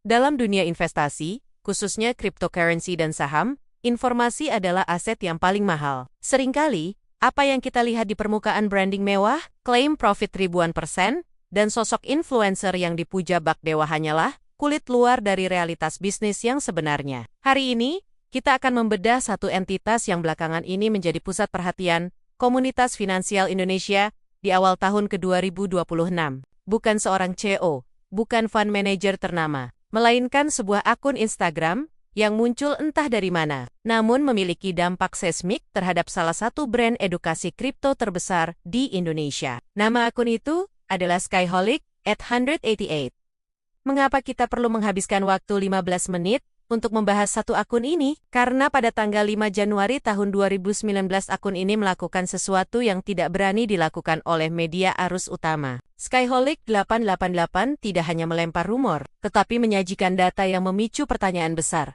Dalam dunia investasi, khususnya cryptocurrency dan saham, informasi adalah aset yang paling mahal. Seringkali, apa yang kita lihat di permukaan branding mewah, klaim profit ribuan %, dan sosok influencer yang dipuja bak dewa hanyalah kulit luar dari realitas bisnis yang sebenarnya. Hari ini, kita akan membedah satu entitas yang belakangan ini menjadi pusat perhatian komunitas finansial Indonesia di awal tahun ke-2026. Bukan seorang CEO, bukan fund manager ternama, melainkan sebuah akun Instagram yang muncul entah dari mana, namun memiliki dampak seismik terhadap salah satu brand edukasi kripto terbesar di Indonesia. Nama akun itu adalah Skyholic@188. Mengapa kita perlu menghabiskan waktu 15 menit untuk membahas satu akun ini? Karena pada tanggal 5 Januari tahun 2019 akun ini melakukan sesuatu yang tidak berani dilakukan oleh media arus utama. Skyholic888 tidak hanya melempar rumor, tetapi menyajikan data yang memicu pertanyaan besar.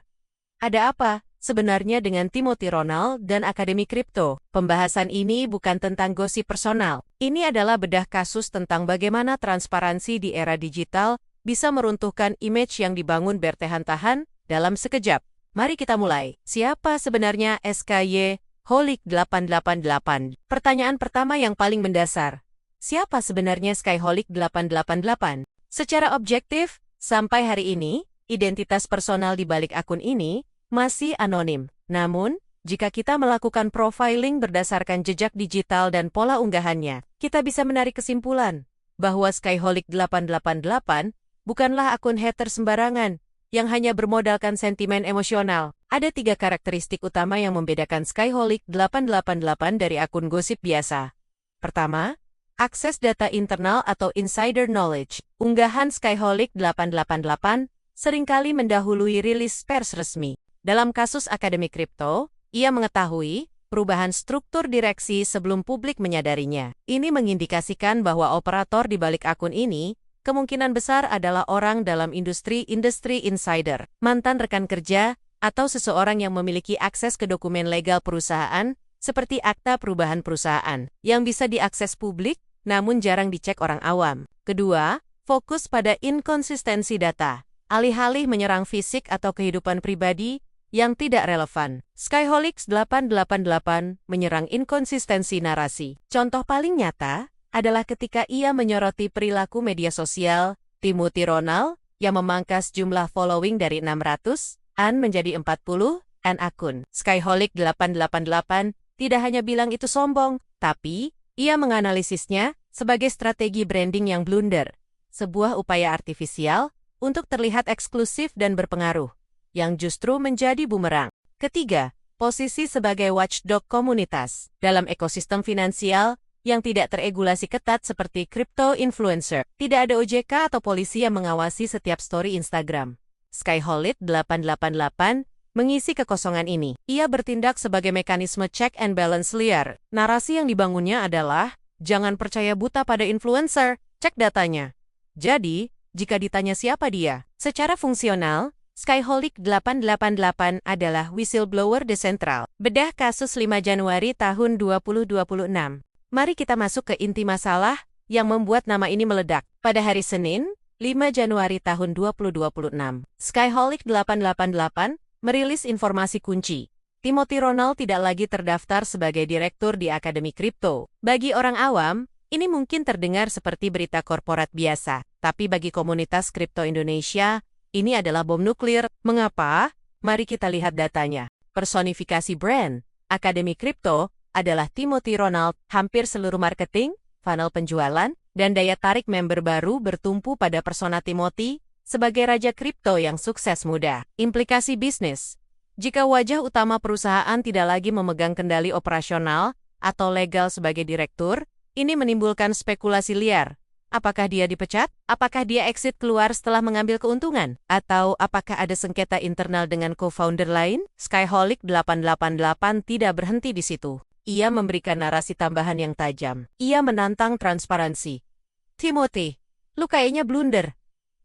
Ada apa sebenarnya dengan Timothy Ronald dan Akademi Kripto? Pembahasan ini bukan tentang gosip personal. Ini adalah bedah kasus tentang bagaimana transparansi di era digital bisa meruntuhkan image yang dibangun bertahan-tahan dalam sekejap. Mari kita mulai. Siapa sebenarnya Skyholic888? Pertanyaan pertama yang paling mendasar. Siapa sebenarnya Skyholic888? Secara objektif, sampai hari ini, identitas personal di balik akun ini masih anonim. Namun, jika kita melakukan profiling berdasarkan jejak digital dan pola unggahannya, kita bisa menarik kesimpulan bahwa Skyholic888 bukanlah akun hater sembarangan yang hanya bermodalkan sentimen emosional. Ada 3 karakteristik utama yang membedakan Skyholic888 dari akun gosip biasa. Pertama, akses data internal atau insider knowledge. Unggahan Skyholic888 seringkali mendahului rilis pers resmi. Dalam kasus Akademi Kripto, ia mengetahui perubahan struktur direksi sebelum publik menyadarinya. Ini mengindikasikan bahwa operator di balik akun ini kemungkinan besar adalah orang dalam industri insider, mantan rekan kerja, atau seseorang yang memiliki akses ke dokumen legal perusahaan, seperti akta perubahan perusahaan, yang bisa diakses publik, namun jarang dicek orang awam. Kedua, fokus pada inkonsistensi data, alih-alih menyerang fisik atau kehidupan pribadi yang tidak relevan. Skyholic888 menyerang inkonsistensi narasi. Contoh paling nyata adalah ketika ia menyoroti perilaku media sosial Timothy Ronald yang memangkas jumlah following dari 600-an menjadi 40-an akun. Skyholic888 tidak hanya bilang itu sombong, tapi ia menganalisisnya sebagai strategi branding yang blunder, sebuah upaya artifisial untuk terlihat eksklusif dan berpengaruh, yang justru menjadi bumerang. Ketiga, posisi sebagai watchdog komunitas. Dalam ekosistem finansial yang tidak teregulasi ketat seperti crypto influencer, tidak ada OJK atau polisi yang mengawasi setiap story Instagram. Skyholic888 mengisi kekosongan ini. Ia bertindak sebagai mekanisme check and balance liar. Narasi yang dibangunnya adalah, jangan percaya buta pada influencer, cek datanya. Jadi, jika ditanya siapa dia, secara fungsional, Skyholic888 adalah whistleblower desentral. Bedah kasus 5 Januari tahun 2026. Mari kita masuk ke inti masalah yang membuat nama ini meledak. Pada hari Senin, 5 Januari tahun 2026, Skyholic888 merilis informasi kunci. Timothy Ronald tidak lagi terdaftar sebagai direktur di Akademi Kripto. Bagi orang awam, ini mungkin terdengar seperti berita korporat biasa. Tapi bagi komunitas kripto Indonesia, ini adalah bom nuklir. Mengapa? Mari kita lihat datanya. Personifikasi brand Akademi Kripto adalah Timothy Ronald. Hampir seluruh marketing, funnel penjualan, dan daya tarik member baru bertumpu pada persona Timothy sebagai raja kripto yang sukses muda. Implikasi bisnis. Jika wajah utama perusahaan tidak lagi memegang kendali operasional atau legal sebagai direktur, ini menimbulkan spekulasi liar. Apakah dia dipecat? Apakah dia exit keluar setelah mengambil keuntungan? Atau apakah ada sengketa internal dengan co-founder lain? Skyholic888 tidak berhenti di situ. Ia memberikan narasi tambahan yang tajam. Ia menantang transparansi. Timothy, lu kayaknya blunder.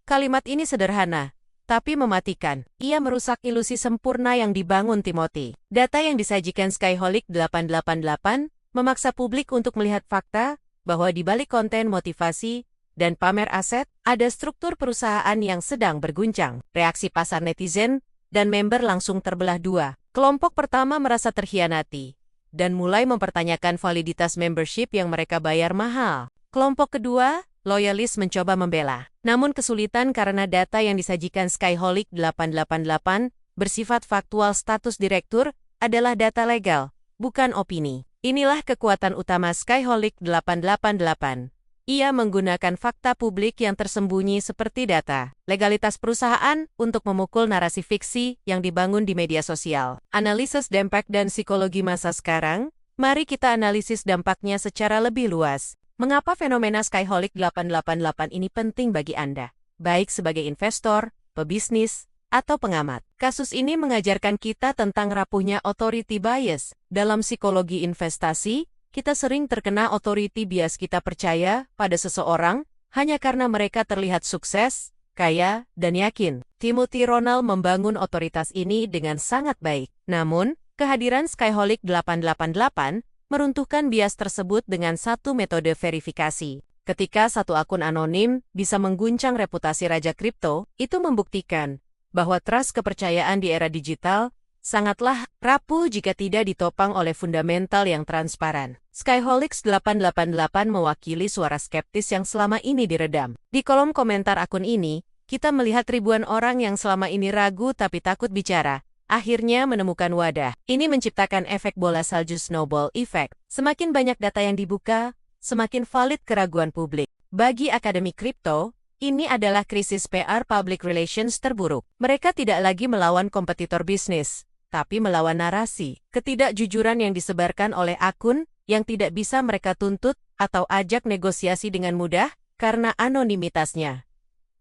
Kalimat ini sederhana, tapi mematikan. Ia merusak ilusi sempurna yang dibangun Timothy. Data yang disajikan Skyholic888 memaksa publik untuk melihat fakta bahwa di balik konten motivasi dan pamer aset, ada struktur perusahaan yang sedang berguncang. Reaksi pasar netizen dan member langsung terbelah dua. Kelompok pertama merasa terkhianati dan mulai mempertanyakan validitas membership yang mereka bayar mahal. Kelompok kedua, loyalis mencoba membela. Namun kesulitan karena data yang disajikan Skyholic 888 bersifat faktual. Status direktur adalah data legal, bukan opini. Inilah kekuatan utama Skyholic 888. Ia menggunakan fakta publik yang tersembunyi seperti data, legalitas perusahaan untuk memukul narasi fiksi yang dibangun di media sosial. Analisis dampak dan psikologi masa sekarang, mari kita analisis dampaknya secara lebih luas. Mengapa fenomena Skyholic 888 ini penting bagi Anda, baik sebagai investor, pebisnis, atau pengamat? Kasus ini mengajarkan kita tentang rapuhnya authority bias. Dalam psikologi investasi, kita sering terkena authority bias. Kita percaya pada seseorang hanya karena mereka terlihat sukses, kaya, dan yakin. Timothy Ronald membangun otoritas ini dengan sangat baik. Namun, kehadiran Skyholic 888 meruntuhkan bias tersebut dengan satu metode verifikasi. Ketika satu akun anonim bisa mengguncang reputasi raja kripto, itu membuktikan bahwa trust kepercayaan di era digital sangatlah rapuh jika tidak ditopang oleh fundamental yang transparan. Skyholic 888 mewakili suara skeptis yang selama ini diredam. Di kolom komentar akun ini, kita melihat ribuan orang yang selama ini ragu tapi takut bicara, akhirnya menemukan wadah. Ini menciptakan efek bola salju snowball effect. Semakin banyak data yang dibuka, semakin valid keraguan publik. Bagi akademi kripto, ini adalah krisis PR public relations terburuk. Mereka tidak lagi melawan kompetitor bisnis, tapi melawan narasi, ketidakjujuran yang disebarkan oleh akun yang tidak bisa mereka tuntut atau ajak negosiasi dengan mudah karena anonimitasnya.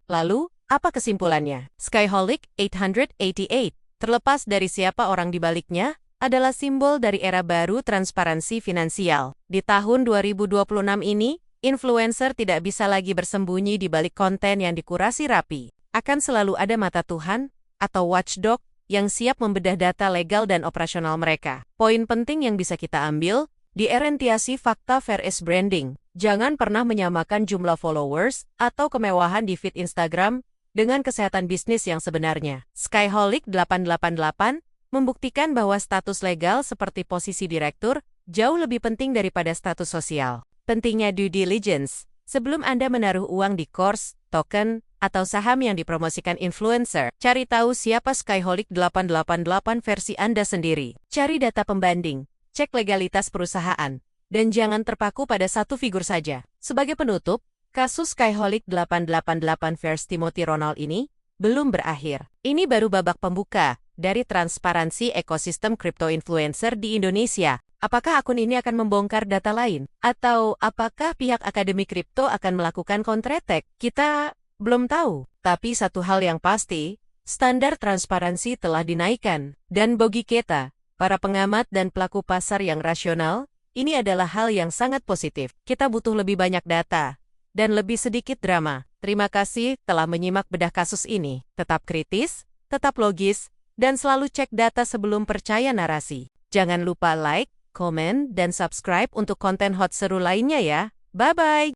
Lalu, apa kesimpulannya? Skyholic 888, terlepas dari siapa orang di baliknya, adalah simbol dari era baru transparansi finansial. Di tahun 2026 ini, influencer tidak bisa lagi bersembunyi di balik konten yang dikurasi rapi. Akan selalu ada mata Tuhan atau watchdog yang siap membedah data legal dan operasional mereka. Poin penting yang bisa kita ambil, diorientasi fakta versus branding. Jangan pernah menyamakan jumlah followers atau kemewahan di feed Instagram dengan kesehatan bisnis yang sebenarnya. Skyholic 888 membuktikan bahwa status legal seperti posisi direktur jauh lebih penting daripada status sosial. Pentingnya due diligence. Sebelum Anda menaruh uang di course, token, atau saham yang dipromosikan influencer, cari tahu siapa Skyholic 888 versi Anda sendiri. Cari data pembanding, cek legalitas perusahaan, dan jangan terpaku pada satu figur saja. Sebagai penutup, kasus Skyholic 888 versi Timothy Ronald ini belum berakhir. Ini baru babak pembuka dari transparansi ekosistem kripto influencer di Indonesia. Apakah akun ini akan membongkar data lain? Atau apakah pihak akademi kripto akan melakukan counter-attack? Kita belum tahu. Tapi satu hal yang pasti, standar transparansi telah dinaikkan. Dan bagi kita, para pengamat dan pelaku pasar yang rasional, ini adalah hal yang sangat positif. Kita butuh lebih banyak data dan lebih sedikit drama. Terima kasih telah menyimak bedah kasus ini. Tetap kritis, tetap logis, dan selalu cek data sebelum percaya narasi. Jangan lupa like, komen, dan subscribe untuk konten hot seru lainnya ya. Bye-bye!